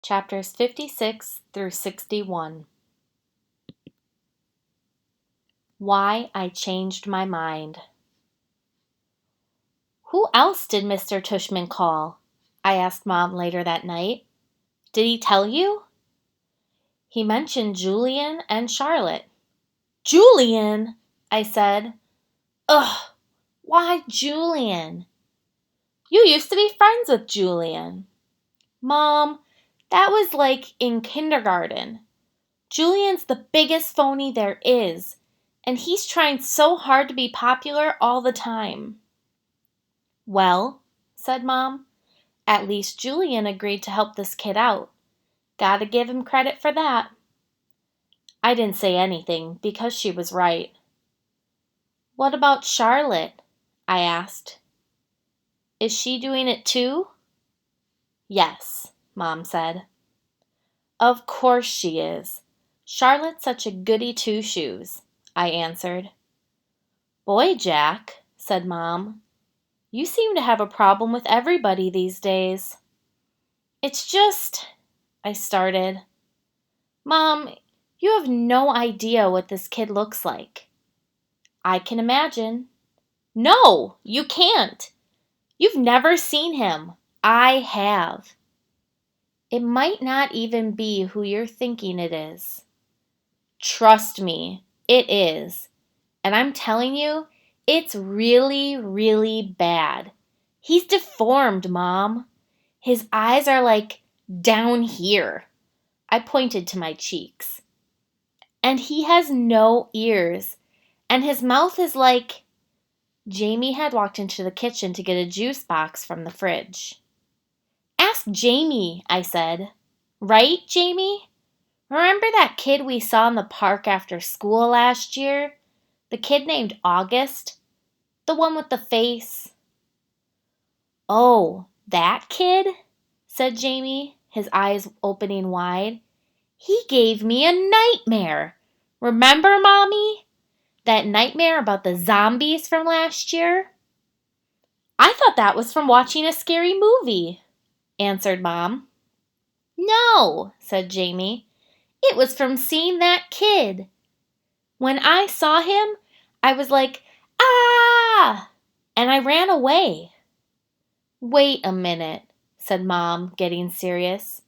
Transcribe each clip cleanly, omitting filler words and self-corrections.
Chapters 56 through 61. Why I Changed My Mind. Who else did Mr. Tushman call? I asked Mom later that night. Did he tell you? He mentioned Julian and Charlotte. Julian? I said. Ugh, why Julian? You used to be friends with Julian. Mom, that was like in kindergarten. Julian's the biggest phony there is, and he's trying so hard to be popular all the time. Well, said Mom, at least Julian agreed to help this kid out. Gotta give him credit for that. I didn't say anything because she was right. What about Charlotte? I asked. Is she doing it too? Yes, Mom said. Of course she is. Charlotte's such a goody two-shoes, I answered. Boy, Jack, said Mom, you seem to have a problem with everybody these days. It's just, I started. Mom, you have no idea what this kid looks like. I can imagine. No, you can't. You've never seen him. I have. It might not even be who you're thinking it is. Trust me, it is. And I'm telling you, it's really, really bad. He's deformed, Mom. His eyes are like down here. I pointed to my cheeks. And he has no ears. And his mouth is like... Jamie had walked into the kitchen to get a juice box from the fridge. Ask Jamie, I said. Right, Jamie? Remember that kid we saw in the park after school last year? The kid named August? The one with the face? Oh, that kid? Said Jamie, his eyes opening wide. He gave me a nightmare. Remember, Mommy? That nightmare about the zombies from last year? I thought that was from watching a scary movie, answered Mom. No, said Jamie. It was from seeing that kid. When I saw him, I was like, ah! And I ran away. Wait a minute, said Mom, getting serious.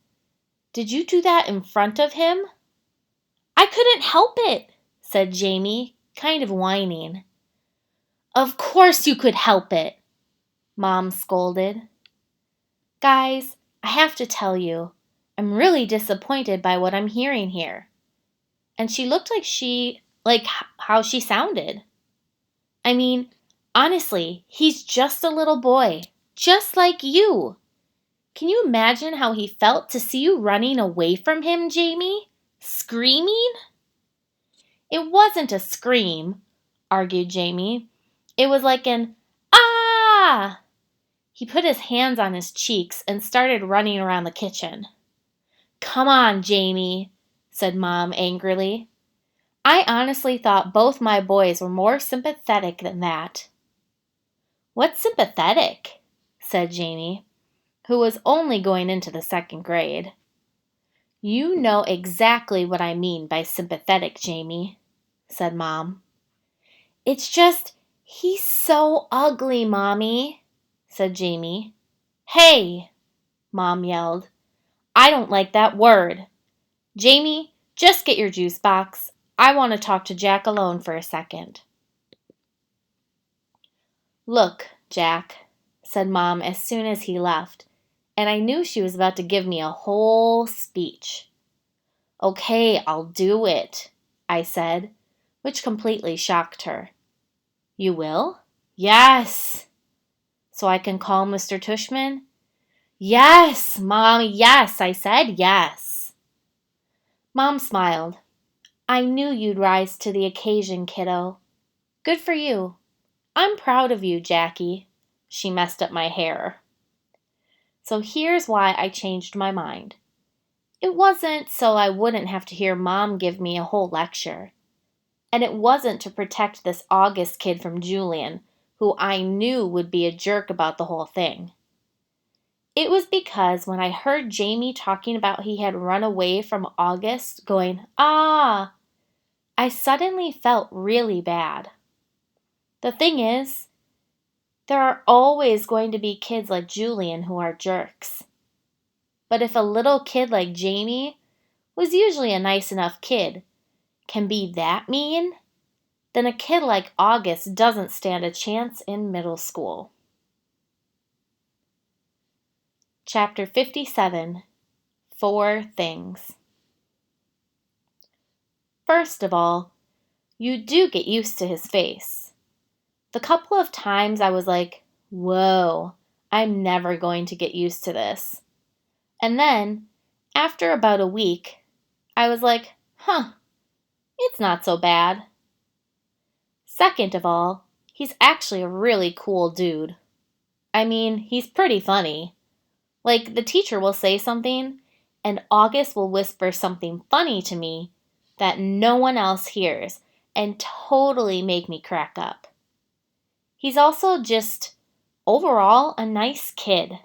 Did you do that in front of him? I couldn't help it, said Jamie, kind of whining. Of course you could help it, Mom scolded. Guys, I have to tell you, I'm really disappointed by what I'm hearing here. And she looked like how she sounded. I mean, honestly, he's just a little boy, just like you. Can you imagine how he felt to see you running away from him, Jamie? Screaming? It wasn't a scream, argued Jamie. It was like an ah! He put his hands on his cheeks and started running around the kitchen. Come on, Jamie, said Mom angrily. I honestly thought both my boys were more sympathetic than that. What's sympathetic? Said Jamie, who was only going into the second grade. You know exactly what I mean by sympathetic, Jamie, said Mom. It's just, he's so ugly, Mommy, said Jamie. Hey, Mom yelled. I don't like that word. Jamie, just get your juice box. I want to talk to Jack alone for a second. Look, Jack, said Mom as soon as he left, and I knew she was about to give me a whole speech. Okay, I'll do it, I said, which completely shocked her. You will? Yes. So I can call Mr. Tushman? Yes, Mom, yes, I said yes. Mom smiled. I knew you'd rise to the occasion, kiddo. Good for you. I'm proud of you, Jackie. She messed up my hair. So here's why I changed my mind. It wasn't so I wouldn't have to hear Mom give me a whole lecture. And it wasn't to protect this August kid from Julian, who I knew would be a jerk about the whole thing. It was because when I heard Jamie talking about he had run away from August, going, "Ah," I suddenly felt really bad. The thing is, there are always going to be kids like Julian who are jerks. But if a little kid like Jamie, who's usually a nice enough kid, can be that mean, then a kid like August doesn't stand a chance in middle school. Chapter 57, 4 Things. First of all, you do get used to his face. The couple of times I was like, whoa, I'm never going to get used to this. And then, after about a week, I was like, it's not so bad. Second of all, he's actually a really cool dude. I mean, he's pretty funny. Like, the teacher will say something, and August will whisper something funny to me that no one else hears and totally make me crack up. He's also just, overall, a nice kid.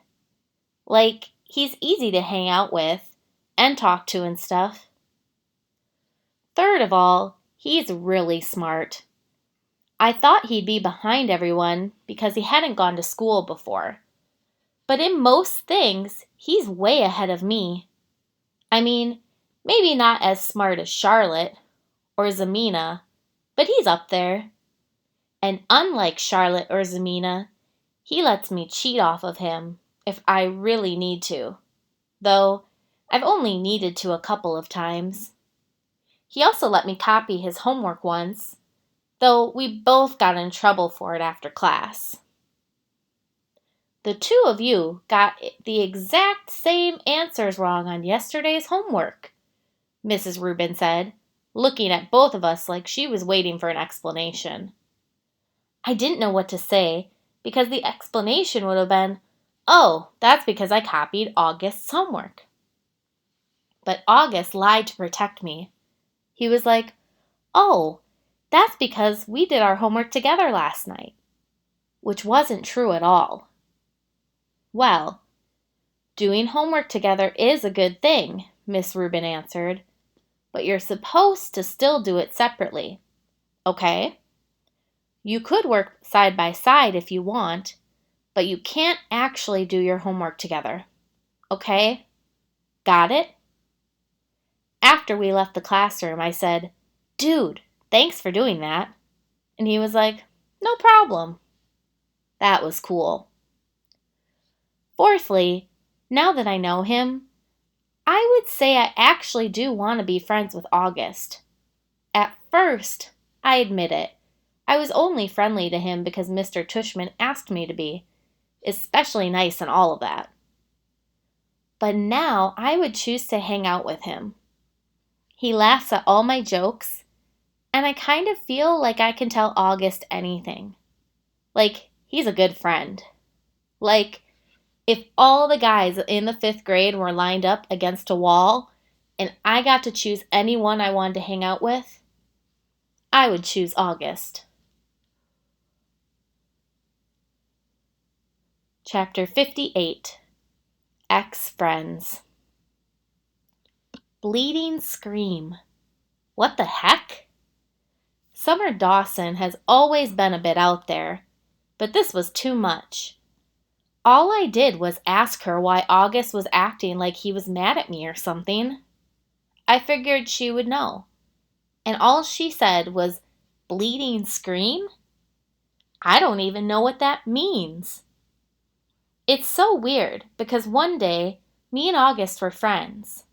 Like, he's easy to hang out with and talk to and stuff. Third of all, he's really smart. I thought he'd be behind everyone because he hadn't gone to school before. But in most things, he's way ahead of me. I mean, maybe not as smart as Charlotte or Zamina, but he's up there. And unlike Charlotte or Zamina, he lets me cheat off of him if I really need to, though I've only needed to a couple of times. He also let me copy his homework once, though we both got in trouble for it after class. The two of you got the exact same answers wrong on yesterday's homework, Mrs. Rubin said, looking at both of us like she was waiting for an explanation. I didn't know what to say, because the explanation would have been, "Oh, that's because I copied August's homework." But August lied to protect me. He was like, "Oh, that's because we did our homework together last night," which wasn't true at all. Well, doing homework together is a good thing, Miss Rubin answered, but you're supposed to still do it separately, okay? You could work side by side if you want, but you can't actually do your homework together, okay? Got it? After we left the classroom, I said, "Dude, thanks for doing that." And he was like, "No problem." That was cool. Fourthly, now that I know him, I would say I actually do want to be friends with August. At first, I admit it, I was only friendly to him because Mr. Tushman asked me to be, especially nice and all of that. But now I would choose to hang out with him. He laughs at all my jokes, and I kind of feel like I can tell August anything. Like, he's a good friend. Like, if all the guys in the 5th grade were lined up against a wall, and I got to choose anyone I wanted to hang out with, I would choose August. Chapter 58, Ex-Friends. Bleeding Scream. What the heck? Summer Dawson has always been a bit out there, but this was too much. All I did was ask her why August was acting like he was mad at me or something. I figured she would know. And all she said was, "Bleeding scream?" I don't even know what that means. It's so weird because one day, me and August were friends.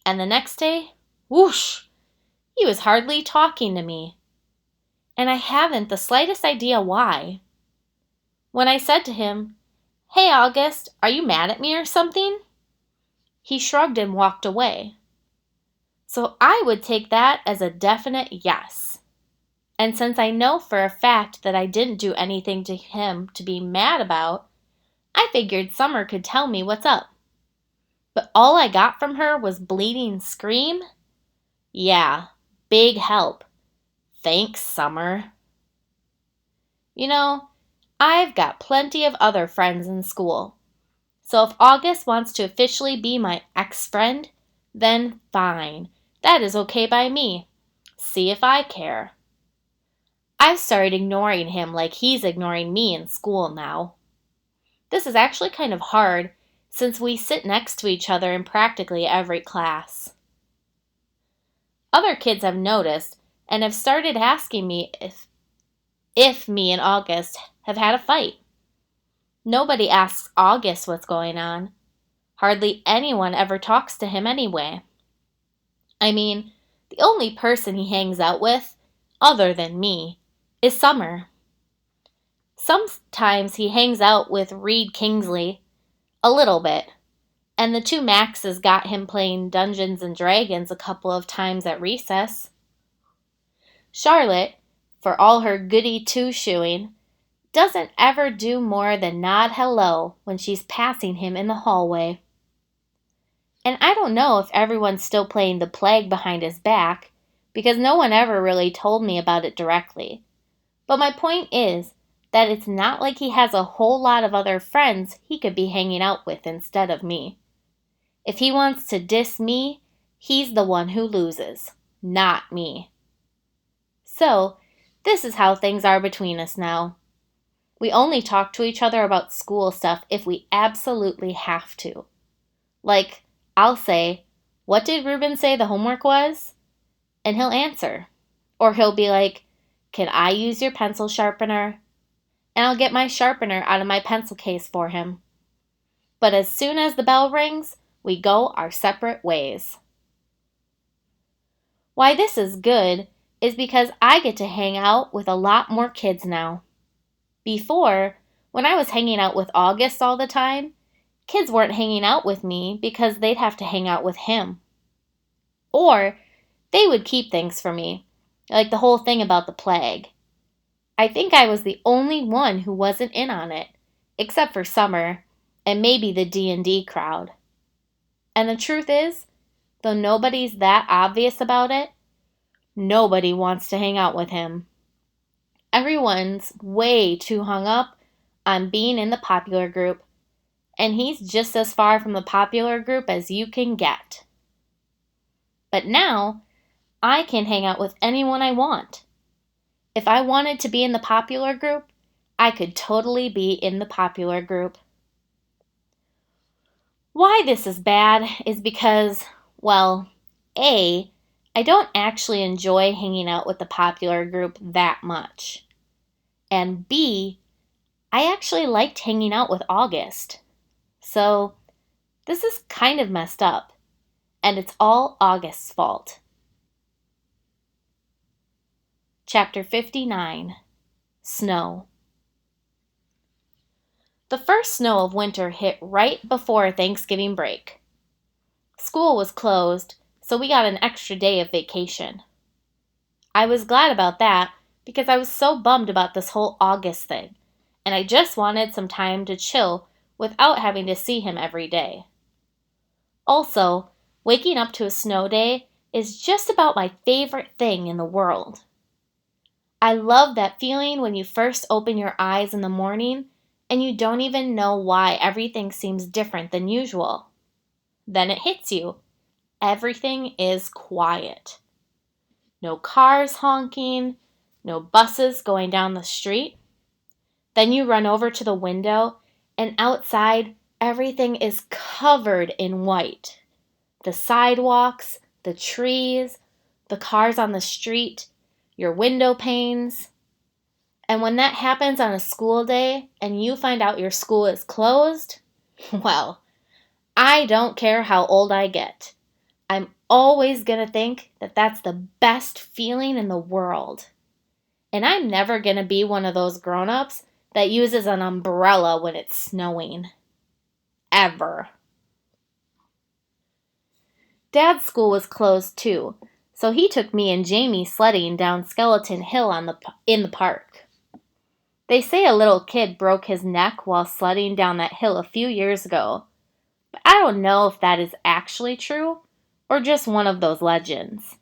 And the next day, whoosh, he was hardly talking to me. And I haven't the slightest idea why. When I said to him, "Hey August, are you mad at me or something?" he shrugged and walked away. So I would take that as a definite yes. And since I know for a fact that I didn't do anything to him to be mad about, I figured Summer could tell me what's up. But all I got from her was bleeding scream? Yeah, big help. Thanks, Summer. You know, I've got plenty of other friends in school. So if August wants to officially be my ex-friend, then fine. That is okay by me. See if I care. I've started ignoring him like he's ignoring me in school now. This is actually kind of hard since we sit next to each other in practically every class. Other kids have noticed and have started asking me if me and August have had a fight. Nobody asks August what's going on. Hardly anyone ever talks to him anyway. I mean, the only person he hangs out with, other than me, is Summer. Sometimes he hangs out with Reed Kingsley, a little bit, and the two Maxes got him playing Dungeons and Dragons a couple of times at recess. Charlotte, for all her goody two-shoeing, doesn't ever do more than nod hello when she's passing him in the hallway. And I don't know if everyone's still playing the plague behind his back, because no one ever really told me about it directly. But my point is that it's not like he has a whole lot of other friends he could be hanging out with instead of me. If he wants to diss me, he's the one who loses, not me. So, this is how things are between us now. We only talk to each other about school stuff if we absolutely have to. Like, I'll say, "What did Ruben say the homework was?" And he'll answer. Or he'll be like, "Can I use your pencil sharpener?" And I'll get my sharpener out of my pencil case for him. But as soon as the bell rings, we go our separate ways. Why this is good is because I get to hang out with a lot more kids now. Before, when I was hanging out with August all the time, kids weren't hanging out with me because they'd have to hang out with him. Or they would keep things from me, like the whole thing about the plague. I think I was the only one who wasn't in on it, except for Summer, and maybe the D&D crowd. And the truth is, though nobody's that obvious about it, nobody wants to hang out with him. Everyone's way too hung up on being in the popular group, and he's just as far from the popular group as you can get. But now, I can hang out with anyone I want. If I wanted to be in the popular group, I could totally be in the popular group. Why this is bad is because, well, A, I don't actually enjoy hanging out with the popular group that much. And B, I actually liked hanging out with August. So, this is kind of messed up, and it's all August's fault. Chapter 59, Snow. The first snow of winter hit right before Thanksgiving break. School was closed, so we got an extra day of vacation. I was glad about that because I was so bummed about this whole August thing, and I just wanted some time to chill without having to see him every day. Also, waking up to a snow day is just about my favorite thing in the world. I love that feeling when you first open your eyes in the morning and you don't even know why everything seems different than usual. Then it hits you. Everything is quiet. No cars honking, no buses going down the street. Then you run over to the window, and outside, everything is covered in white. The sidewalks, the trees, the cars on the street, your window panes. And when that happens on a school day and you find out your school is closed, well, I don't care how old I get. I'm always going to think that that's the best feeling in the world. And I'm never going to be one of those grown-ups that uses an umbrella when it's snowing. Ever. Dad's school was closed too, so he took me and Jamie sledding down Skeleton Hill in the park. They say a little kid broke his neck while sledding down that hill a few years ago, but I don't know if that is actually true or just one of those legends.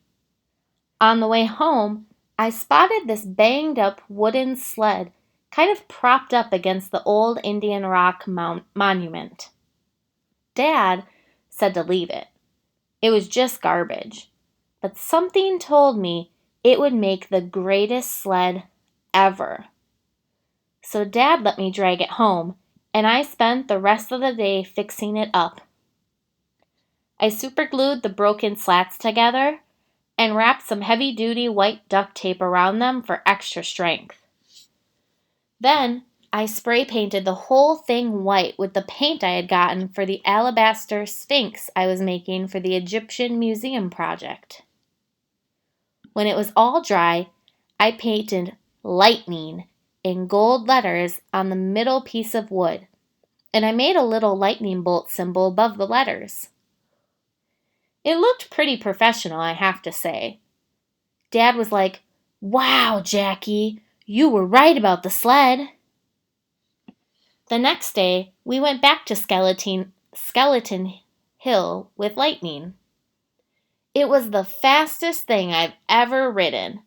On the way home, I spotted this banged up wooden sled kind of propped up against the old Indian Rock monument. Dad said to leave it. It was just garbage. But something told me it would make the greatest sled ever. So Dad let me drag it home, and I spent the rest of the day fixing it up. I superglued the broken slats together and wrapped some heavy-duty white duct tape around them for extra strength. Then I spray painted the whole thing white with the paint I had gotten for the alabaster sphinx I was making for the Egyptian Museum project. When it was all dry, I painted lightning in gold letters on the middle piece of wood, and I made a little lightning bolt symbol above the letters. It looked pretty professional, I have to say. Dad was like, "Wow, Jackie, you were right about the sled." The next day, we went back to Skeleton Hill with Lightning. It was the fastest thing I've ever ridden.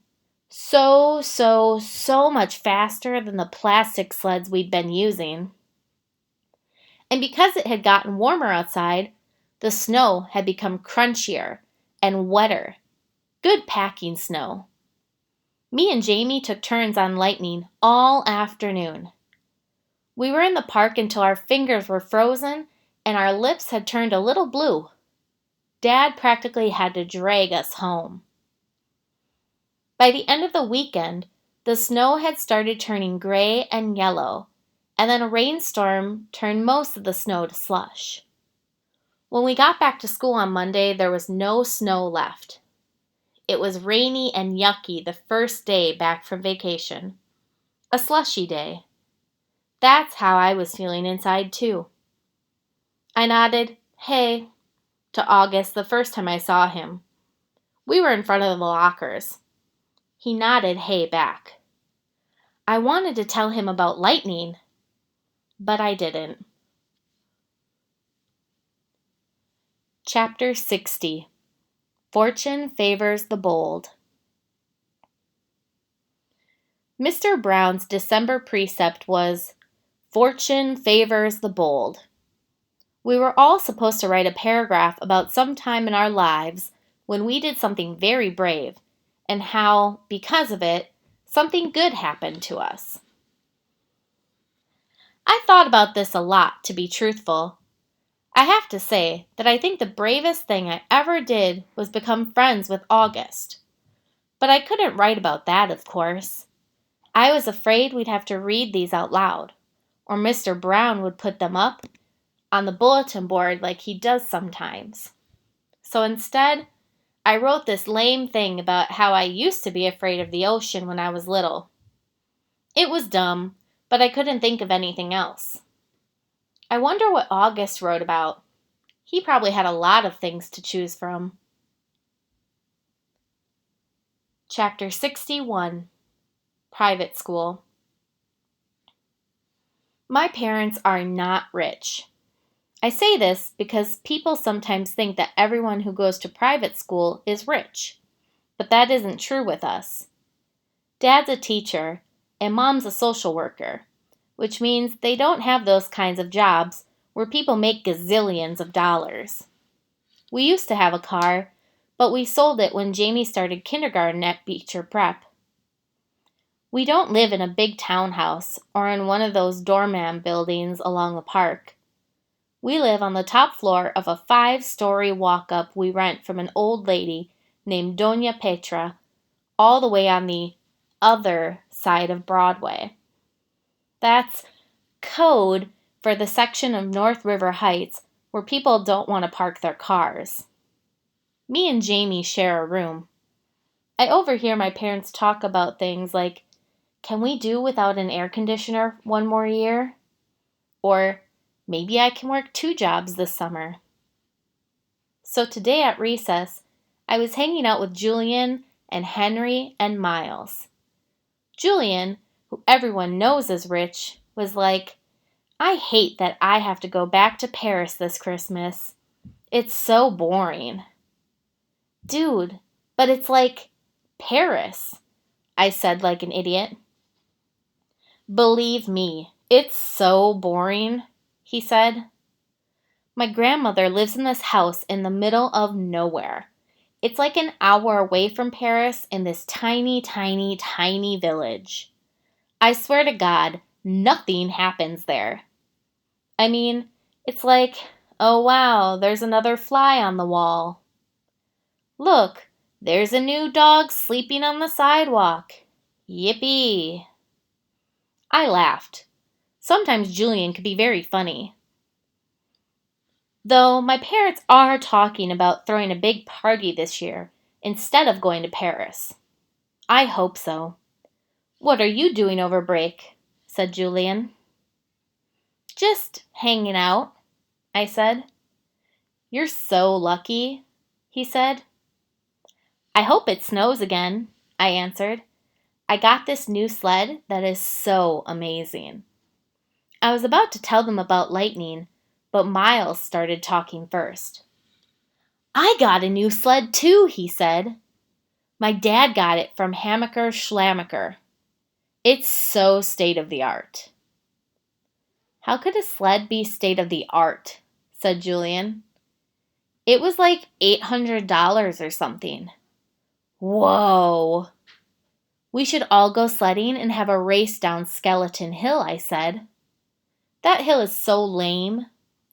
So much faster than the plastic sleds we'd been using. And because it had gotten warmer outside, the snow had become crunchier and wetter. Good packing snow. Me and Jamie took turns on Lightning all afternoon. We were in the park until our fingers were frozen and our lips had turned a little blue. Dad practically had to drag us home. By the end of the weekend, the snow had started turning gray and yellow, and then a rainstorm turned most of the snow to slush. When we got back to school on Monday, there was no snow left. It was rainy and yucky the first day back from vacation. A slushy day. That's how I was feeling inside, too. I nodded, "Hey," to August the first time I saw him. We were in front of the lockers. He nodded hey back. I wanted to tell him about Lightning, but I didn't. Chapter 60. Fortune Favors the Bold. Mr. Brown's December precept was, "Fortune favors the bold." We were all supposed to write a paragraph about some time in our lives when we did something very brave, and how, because of it, something good happened to us. I thought about this a lot, to be truthful. I have to say that I think the bravest thing I ever did was become friends with August. But I couldn't write about that, of course. I was afraid we'd have to read these out loud, or Mr. Brown would put them up on the bulletin board like he does sometimes. So instead, I wrote this lame thing about how I used to be afraid of the ocean when I was little. It was dumb, but I couldn't think of anything else. I wonder what August wrote about. He probably had a lot of things to choose from. Chapter 61. Private School. My parents are not rich. I say this because people sometimes think that everyone who goes to private school is rich, but that isn't true with us. Dad's a teacher, and Mom's a social worker, which means they don't have those kinds of jobs where people make gazillions of dollars. We used to have a car, but we sold it when Jamie started kindergarten at Beecher Prep. We don't live in a big townhouse or in one of those doorman buildings along the park. We live on the top floor of a 5-story walk-up we rent from an old lady named Doña Petra, all the way on the other side of Broadway. That's code for the section of North River Heights where people don't want to park their cars. Me and Jamie share a room. I overhear my parents talk about things like, "Can we do without an air conditioner one more year?" Or, "Maybe I can work 2 jobs this summer." So today at recess, I was hanging out with Julian and Henry and Miles. Julian, who everyone knows is rich, was like, "I hate that I have to go back to Paris this Christmas. It's so boring." "Dude, but it's like Paris," I said like an idiot. "Believe me, it's so boring," he said. My grandmother lives in this house in the middle of nowhere. It's like an hour away from Paris in this tiny, tiny, tiny village. I swear to God, nothing happens there. I mean, it's like, oh wow, there's another fly on the wall. Look, there's a new dog sleeping on the sidewalk. Yippee. I laughed. Sometimes Julian could be very funny. Though my parents are talking about throwing a big party this year instead of going to Paris. I hope so. What are you doing over break? Said Julian. Just hanging out, I said. You're so lucky, he said. I hope it snows again, I answered. I got this new sled that is so amazing. I was about to tell them about lightning, but Miles started talking first. I got a new sled too, he said. My dad got it from Hammaker Schlammaker. It's so state of the art. How could a sled be state of the art? Said Julian. It was like $800 or something. Whoa! We should all go sledding and have a race down Skeleton Hill, I said. That hill is so lame,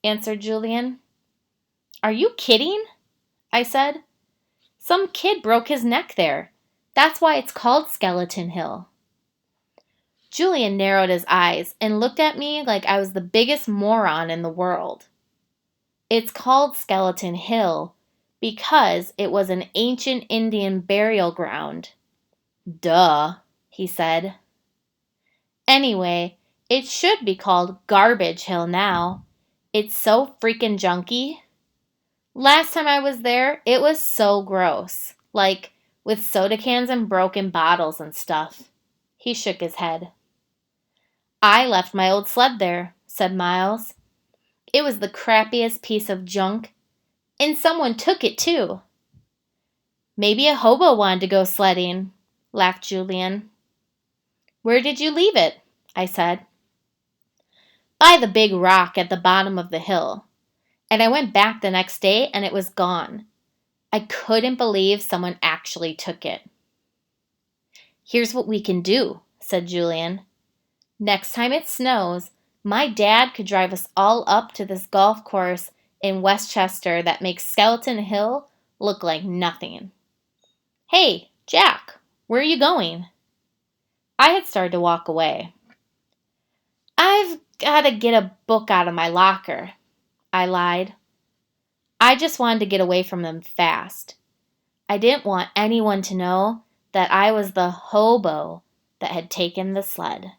answered Julian. Are you kidding? I said. Some kid broke his neck there. That's why it's called Skeleton Hill. Julian narrowed his eyes and looked at me like I was the biggest moron in the world. It's called Skeleton Hill because it was an ancient Indian burial ground. Duh, he said. Anyway, it should be called Garbage Hill now. It's so freaking junky. Last time I was there, it was so gross. Like, with soda cans and broken bottles and stuff. He shook his head. I left my old sled there, said Miles. It was the crappiest piece of junk. And someone took it too. Maybe a hobo wanted to go sledding, laughed Julian. Where did you leave it? I said. By the big rock at the bottom of the hill. And I went back the next day and it was gone. I couldn't believe someone actually took it. Here's what we can do, said Julian. Next time it snows, my dad could drive us all up to this golf course in Westchester that makes Skeleton Hill look like nothing. Hey, Jack, where are you going? I had started to walk away. I've got to get a book out of my locker, I lied. I just wanted to get away from them fast. I didn't want anyone to know that I was the hobo that had taken the sled.